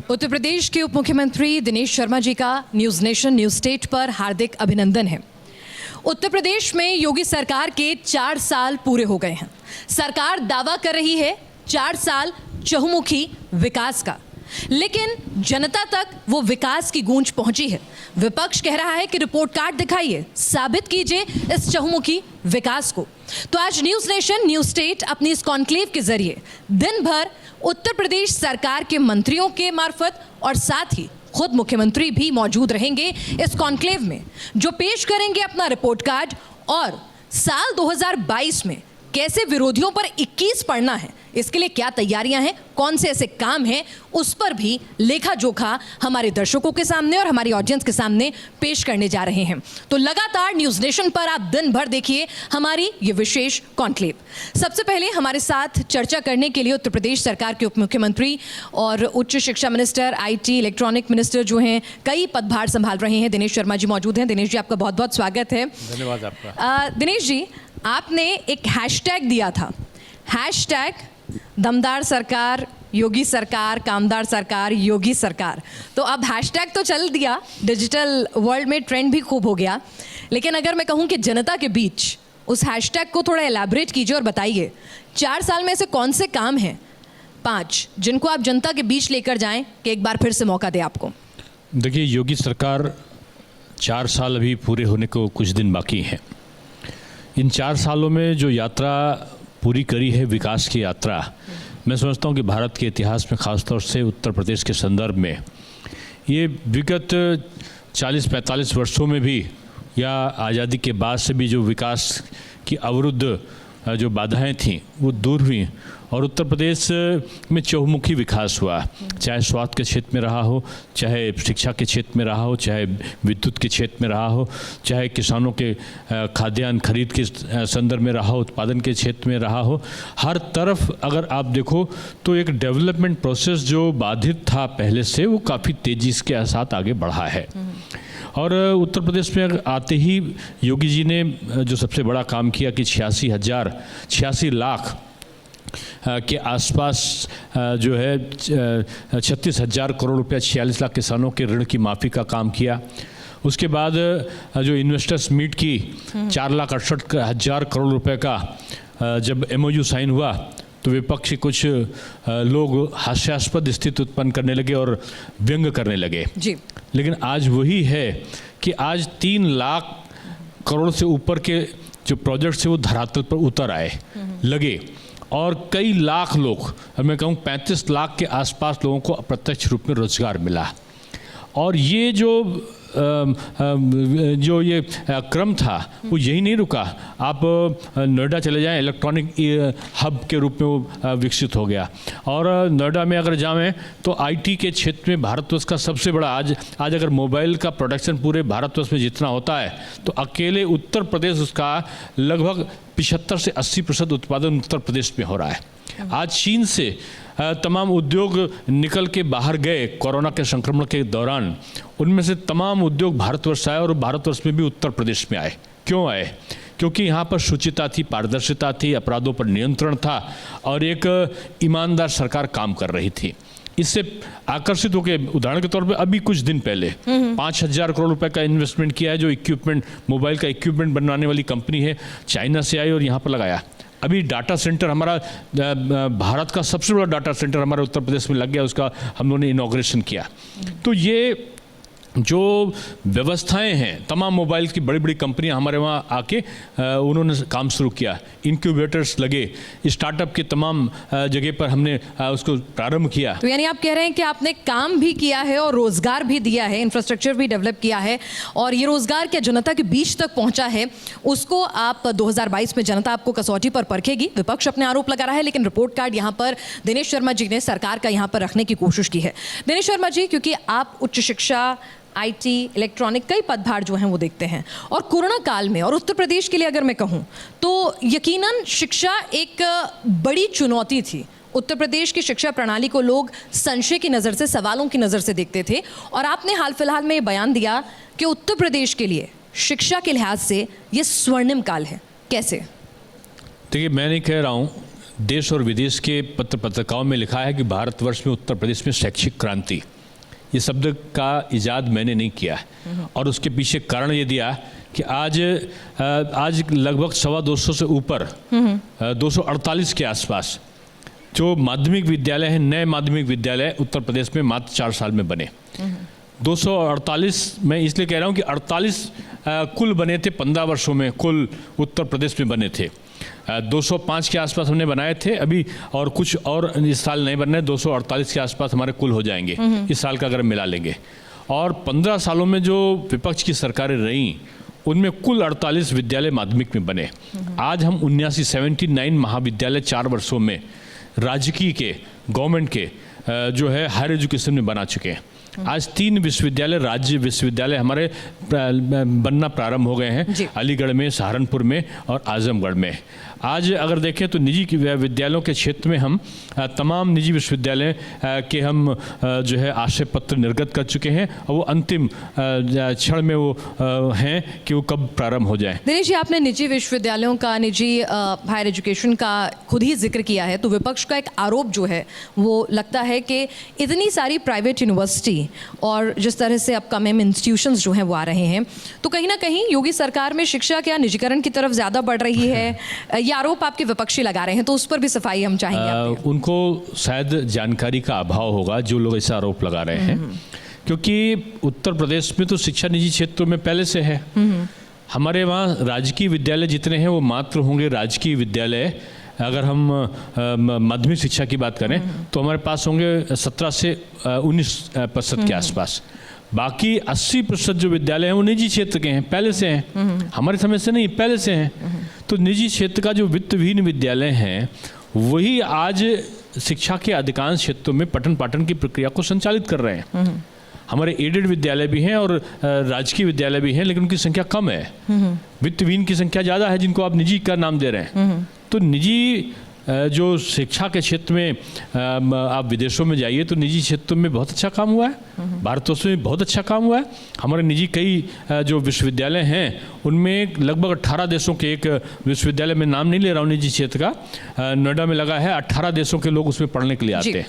उत्तर प्रदेश के उप मुख्यमंत्री दिनेश शर्मा जी का न्यूज़ नेशन न्यूज़ स्टेट पर हार्दिक अभिनंदन है। उत्तर प्रदेश में योगी सरकार के 4 साल पूरे हो गए हैं। सरकार दावा कर रही है 4 साल चहुमुखी विकास का, लेकिन जनता तक वो विकास की गूंज पहुंची है। विपक्ष कह रहा है कि रिपोर्ट कार्ड दिखाइए, साबित कीजिए इस चहुमुखी विकास को। तो आज न्यूज़ नेशन न्यूज़ स्टेट अपनी इस कॉन्क्लेव के जरिए दिन भर उत्तर प्रदेश सरकार के मंत्रियों के मार्फत और साथ ही खुद मुख्यमंत्री भी मौजूद रहेंगे इस कॉन्क्लेव में, जो पेश करेंगे अपना रिपोर्ट कार्ड और साल 2022 में कैसे विरोधियों पर 21 पढ़ना है, इसके लिए क्या तैयारियां हैं, कौन से ऐसे काम हैं, उस पर भी लेखा जोखा हमारे दर्शकों के सामने और हमारी ऑडियंस के सामने पेश करने जा रहे हैं। तो लगातार न्यूज़ नेशन पर आप दिन भर देखिए हमारी ये विशेष कॉन्क्लेव। सबसे पहले हमारे साथ चर्चा करने के लिए उत्तर प्रदेश सरकार के उप मुख्यमंत्री और उच्च शिक्षा मिनिस्टर, IT, इलेक्ट्रॉनिक मिनिस्टर जो हैं, कई पदभार संभाल रहे हैं, दिनेश शर्मा जी मौजूद हैं। दिनेश जी, आपका बहुत बहुत स्वागत है। धन्यवाद आपका। दिनेश जी, आपने एक हैशटैग दिया था, हैशटैग दमदार सरकार, योगी सरकार, कामदार सरकार, योगी सरकार। तो अब हैशटैग तो चल दिया, डिजिटल वर्ल्ड में ट्रेंड भी खूब हो गया, लेकिन अगर मैं कहूँ कि जनता के बीच उस हैशटैग को थोड़ा एलैबोरेट कीजिए और बताइए 4 साल में ऐसे कौन से काम हैं 5 जिनको आप जनता के बीच लेकर जाएं कि एक बार फिर से मौका दे आपको। देखिए, योगी सरकार 4 साल अभी पूरे होने को कुछ दिन बाकी हैं। इन 4 सालों में जो यात्रा पूरी करी है, विकास की यात्रा, मैं समझता हूँ कि भारत के इतिहास में ख़ासतौर से उत्तर प्रदेश के संदर्भ में ये विगत 40-45 वर्षों में भी या आज़ादी के बाद से भी जो विकास की अवरुद्ध जो बाधाएं थीं वो दूर हुई और उत्तर प्रदेश में चहुमुखी विकास हुआ। चाहे स्वास्थ्य के क्षेत्र में रहा हो, चाहे शिक्षा के क्षेत्र में रहा हो, चाहे विद्युत के क्षेत्र में रहा हो, चाहे किसानों के खाद्यान्न खरीद के संदर्भ में रहा हो, उत्पादन के क्षेत्र में रहा हो, हर तरफ अगर आप देखो तो एक डेवलपमेंट प्रोसेस जो बाधित था पहले से, वो काफ़ी तेज़ी के साथ आगे बढ़ा है। और उत्तर प्रदेश में आते ही योगी जी ने जो सबसे बड़ा काम किया कि 86 लाख के आसपास जो है 36,000 करोड़ रुपया 46 लाख किसानों के ऋण की माफ़ी का काम किया। उसके बाद जो इन्वेस्टर्स मीट की 4,68,000 करोड़ रुपए का जब MOU साइन हुआ तो विपक्ष के कुछ लोग हास्यास्पद स्थिति उत्पन्न करने लगे और व्यंग करने लगे जी। लेकिन आज वही है कि आज 3 लाख करोड़ से ऊपर के जो प्रोजेक्ट्स है वो धरातल पर उतर आए लगे और कई लाख लोग, मैं कहूँ 35 लाख के आसपास लोगों को अप्रत्यक्ष रूप में रोजगार मिला। और ये जो ये क्रम था वो यही नहीं रुका। आप नोएडा चले जाएं, इलेक्ट्रॉनिक हब के रूप में वो विकसित हो गया। और नोएडा में अगर जाएं तो IT के क्षेत्र में भारतवर्ष का सबसे बड़ा आज अगर मोबाइल का प्रोडक्शन पूरे भारतवर्ष में जितना होता है तो अकेले उत्तर प्रदेश उसका लगभग 75 से 80% उत्पादन उत्तर प्रदेश में हो रहा है। आज चीन से तमाम उद्योग निकल के बाहर गए कोरोना के संक्रमण के दौरान, उनमें से तमाम उद्योग भारतवर्ष आए और भारतवर्ष में भी उत्तर प्रदेश में आए। क्यों आए? क्योंकि यहाँ पर शुचिता थी, पारदर्शिता थी, अपराधों पर नियंत्रण था और एक ईमानदार सरकार काम कर रही थी। इससे आकर्षित होकर उदाहरण के तौर पे अभी कुछ दिन पहले 5,000 करोड़ रुपए का इन्वेस्टमेंट किया है, जो इक्विपमेंट, मोबाइल का इक्विपमेंट बनवाने वाली कंपनी है, चाइना से आई और यहाँ पर लगाया। अभी डाटा सेंटर हमारा भारत का सबसे बड़ा डाटा सेंटर हमारे उत्तर प्रदेश में लग गया, उसका हम लोगों ने इनॉग्रेशन किया। तो ये जो व्यवस्थाएं हैं, तमाम मोबाइल की बड़ी बड़ी कंपनियां हमारे वहाँ आके उन्होंने काम शुरू किया, इंक्यूबेटर्स लगे, स्टार्टअप के तमाम जगह पर हमने उसको प्रारंभ किया। तो यानी आप कह रहे हैं कि आपने काम भी किया है और रोजगार भी दिया है, इंफ्रास्ट्रक्चर भी डेवलप किया है और ये रोजगार क्या जनता के बीच तक पहुंचा है, उसको आप 2022 में जनता आपको कसौटी पर परखेगी। विपक्ष अपने आरोप लगा रहा है, लेकिन रिपोर्ट कार्ड यहाँ पर दिनेश शर्मा जी ने सरकार का यहाँ पर रखने की कोशिश की है। दिनेश शर्मा जी, क्योंकि आप उच्च शिक्षा, IT, इलेक्ट्रॉनिक कई पदभार जो हैं वो देखते हैं और कोरोना काल में और उत्तर प्रदेश के लिए अगर मैं कहूँ तो यकीनन शिक्षा एक बड़ी चुनौती थी। उत्तर प्रदेश की शिक्षा प्रणाली को लोग संशय की नज़र से, सवालों की नज़र से देखते थे और आपने हाल फिलहाल में ये बयान दिया कि उत्तर प्रदेश के लिए शिक्षा के लिहाज से ये स्वर्णिम काल है। कैसे? देखिए, मैं नहीं कह रहा हूँ देश और विदेश के पत्र पत्रिकाओं में लिखा है कि भारतवर्ष में उत्तर प्रदेश में शैक्षिक क्रांति, ये शब्द का इजाद मैंने नहीं किया है। और उसके पीछे कारण ये दिया कि आज लगभग 250 से ऊपर 248 के आसपास जो माध्यमिक विद्यालय हैं, नए माध्यमिक विद्यालय उत्तर प्रदेश में मात्र 4 साल में बने। 248 मैं इसलिए कह रहा हूँ कि 48 कुल बने थे 15 वर्षों में, कुल उत्तर प्रदेश में बने थे। 205 के आसपास हमने बनाए थे अभी, और कुछ और इस साल नहीं बन रहे। 248 के आसपास हमारे कुल हो जाएंगे इस साल का अगर मिला लेंगे। और 15 सालों में जो विपक्ष की सरकारें रहीं उनमें कुल 48 विद्यालय माध्यमिक में बने। आज हम 79 महाविद्यालय 4 वर्षों में राजकीय के, गवर्नमेंट के जो है हायर एजुकेशन में बना चुके हैं। आज 3 विश्वविद्यालय, राज्य विश्वविद्यालय हमारे बनना प्रारंभ हो गए हैं, अलीगढ़ में, सहारनपुर में और आजमगढ़ में। आज अगर देखें तो निजी विद्यालयों के क्षेत्र में हम तमाम निजी विश्वविद्यालय के हम जो है आशय पत्र निर्गत कर चुके हैं, और वो अंतिम क्षण में वो हैं कि वो कब प्रारंभ हो जाए। दिनेश जी, आपने निजी विश्वविद्यालयों का, निजी हायर एजुकेशन का खुद ही जिक्र किया है, तो विपक्ष का एक आरोप जो है वो लगता है कि इतनी सारी प्राइवेट यूनिवर्सिटी और जिस तरह से अपकमिंग इंस्टीट्यूशंस जो हैं वो आ रहे हैं, तो कहीं ना कहीं योगी सरकार में शिक्षा क्या निजीकरण की तरफ ज़्यादा बढ़ रही है, ये आरोप आपके विपक्षी लगा रहे हैं, तो उस पर भी सफाई हम चाहेंगे। उनको शायद जानकारी का अभाव होगा जो लोग ऐसा आरोप लगा रहे हैं, क्योंकि उत्तर प्रदेश में तो शिक्षा निजी क्षेत्रों में पहले से है। हमारे वहाँ राजकीय विद्यालय जितने हैं वो मात्र होंगे राजकीय विद्यालय। अगर हम माध्यमिक शिक्षा की बात करें तो हमारे पास होंगे 17 से 19% के आसपास। बाकी 80% जो विद्यालय हैं वो निजी क्षेत्र के हैं, पहले से हैं, हमारे समय से नहीं, पहले से हैं। तो निजी क्षेत्र का जो वित्तविहीन विद्यालय हैं वही आज शिक्षा के अधिकांश क्षेत्रों में पठन पाठन की प्रक्रिया को संचालित कर रहे हैं। हमारे एडेड विद्यालय भी हैं और राजकीय विद्यालय भी हैं, लेकिन उनकी संख्या कम है। वित्तविहीन की संख्या ज़्यादा है जिनको आप निजी का नाम दे रहे हैं। तो निजी जो शिक्षा के क्षेत्र में आप विदेशों में जाइए तो निजी क्षेत्रों में बहुत अच्छा काम हुआ है, भारतवर्ष में बहुत अच्छा काम हुआ है। हमारे निजी कई जो विश्वविद्यालय हैं उनमें लगभग 18 देशों के, एक विश्वविद्यालय में नाम नहीं ले रहा हूँ निजी क्षेत्र का, नोएडा में लगा है, 18 देशों के लोग उसमें पढ़ने के लिए आते हैं।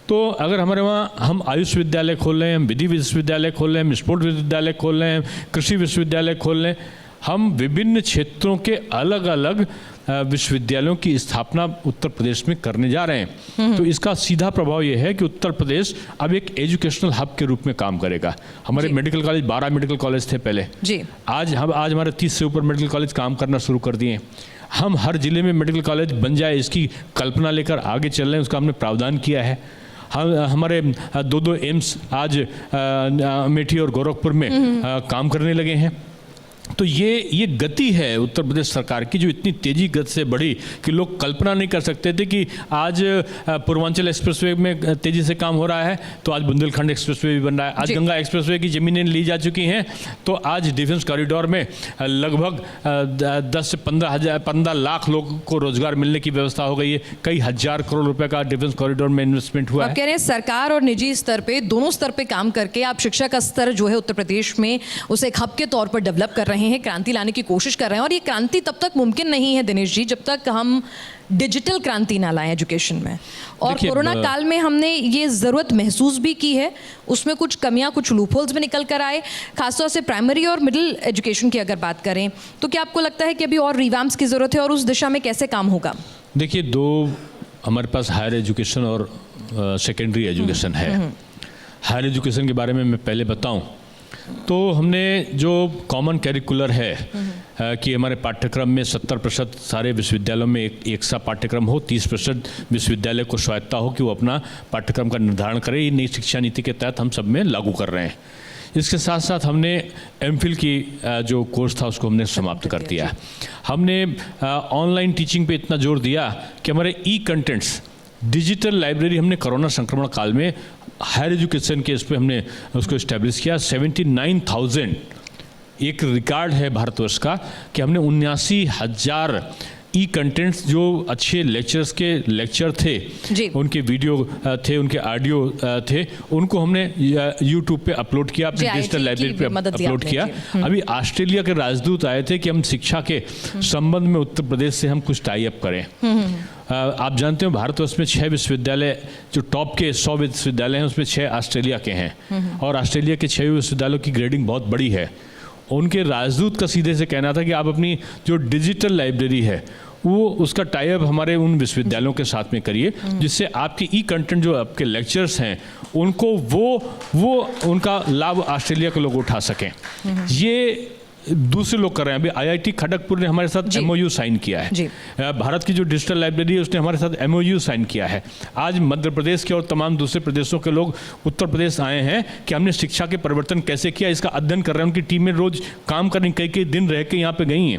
तो अगर हमारे वहाँ हम आयुष विद्यालय खोल रहे हैं, हम विधि विश्वविद्यालय खोल रहे हैं, हम स्पोर्ट्स विश्वविद्यालय खोल रहे हैं, कृषि विश्वविद्यालय खोल रहे हैं, हम विभिन्न क्षेत्रों के अलग अलग विश्वविद्यालयों की स्थापना उत्तर प्रदेश में करने जा रहे हैं। तो इसका सीधा प्रभाव यह है कि उत्तर प्रदेश अब एक एजुकेशनल हब के रूप में काम करेगा। हमारे मेडिकल कॉलेज, 12 मेडिकल कॉलेज थे पहले जी, आज हमारे 30 से ऊपर मेडिकल कॉलेज काम करना शुरू कर दिए हैं। हम हर जिले में मेडिकल कॉलेज बन जाए इसकी कल्पना लेकर आगे चल रहे हैं, उसका हमने प्रावधान किया है। हमारे 2 एम्स आज अमेठी और गोरखपुर में काम करने लगे हैं। तो ये गति है उत्तर प्रदेश सरकार की जो इतनी तेजी गति से बढ़ी कि लोग कल्पना नहीं कर सकते थे कि आज पूर्वांचल एक्सप्रेसवे में तेजी से काम हो रहा है, तो आज बुंदेलखंड एक्सप्रेसवे भी बन रहा है। आज गंगा एक्सप्रेसवे की ज़मीनें ली जा चुकी हैं, तो आज डिफेंस कॉरिडोर में लगभग 10 से 15 लाख लोगों को रोजगार मिलने की व्यवस्था हो गई है। कई हजार करोड़ रुपए का डिफेंस कॉरिडोर में इन्वेस्टमेंट हुआ है। कह रहे हैं सरकार और निजी स्तर पे, दोनों स्तर पे काम करके आप शिक्षा का स्तर जो है उत्तर प्रदेश में उसे एक हब के तौर पर डेवलप कर रहे हैं, क्रांति लाने की कोशिश कर रहे हैं। और ये क्रांति तब तक मुमकिन नहीं है दिनेश जी जब तक हम डिजिटल क्रांति ना लाएं एजुकेशन में। और कोरोना काल में हमने ये ज़रूरत महसूस भी की है, उसमें कुछ कमियां, कुछ लूपहोल्स भी निकल कर आए। खासतौर से प्राइमरी और मिडिल एजुकेशन की अगर बात करें तो क्या आपको लगता है कि अभी और रिवैम्प्स की ज़रूरत है और उस दिशा में कैसे काम होगा? देखिए, 2 हमारे पास हायर एजुकेशन और सेकेंडरी एजुकेशन है। हायर एजुकेशन के बारे में मैं पहले बताऊं तो हमने जो कॉमन कैरिकुलर है कि हमारे पाठ्यक्रम में 70% सारे विश्वविद्यालयों में एक सा पाठ्यक्रम हो, 30% विश्वविद्यालय को स्वायत्ता हो कि वो अपना पाठ्यक्रम का निर्धारण करें। ये नई शिक्षा नीति के तहत हम सब में लागू कर रहे हैं। इसके साथ साथ हमने एमफिल की जो कोर्स था उसको हमने समाप्त कर दिया। हमने ऑनलाइन टीचिंग पे इतना जोर दिया कि हमारे कंटेंट्स, डिजिटल लाइब्रेरी हमने कोरोना संक्रमण काल में हायर एजुकेशन के इस पर हमने उसको इस्टेब्लिश किया। 79,000 एक रिकॉर्ड है भारतवर्ष का कि हमने 79,000 कंटेंट्स जो अच्छे लेक्चर्स के लेक्चर थे, उनके वीडियो थे, उनके ऑडियो थे, उनको हमने यूट्यूब पे अपलोड किया, अपने डिजिटल लाइब्रेरी पे अपलोड किया। अभी ऑस्ट्रेलिया के राजदूत आए थे कि हम शिक्षा के संबंध में उत्तर प्रदेश से हम कुछ टाई अप करें। आप जानते हो भारतवर्ष में 6 विश्वविद्यालय जो टॉप के 100 विश्वविद्यालय हैं उसमें 6 ऑस्ट्रेलिया के हैं और ऑस्ट्रेलिया के 6 विश्वविद्यालयों की ग्रेडिंग बहुत बड़ी है। उनके राजदूत का सीधे से कहना था कि आप अपनी जो डिजिटल लाइब्रेरी है वो उसका टाई अप हमारे उन विश्वविद्यालयों के साथ में करिए, जिससे आपके ई कंटेंट जो आपके लेक्चर्स हैं उनको वो उनका लाभ ऑस्ट्रेलिया के लोग उठा सकें। ये दूसरे लोग कर रहे हैं। अभी आईआईटी खड़गपुर ने हमारे साथ एमओयू साइन किया है। भारत की जो डिजिटल लाइब्रेरी है उसने हमारे साथ एमओयू साइन किया है। आज मध्य प्रदेश के और तमाम दूसरे प्रदेशों के लोग उत्तर प्रदेश आए हैं कि हमने शिक्षा के परिवर्तन कैसे किया इसका अध्ययन कर रहे हैं। उनकी टीमें रोज काम करने कई दिन रह के यहाँ पे गई हैं।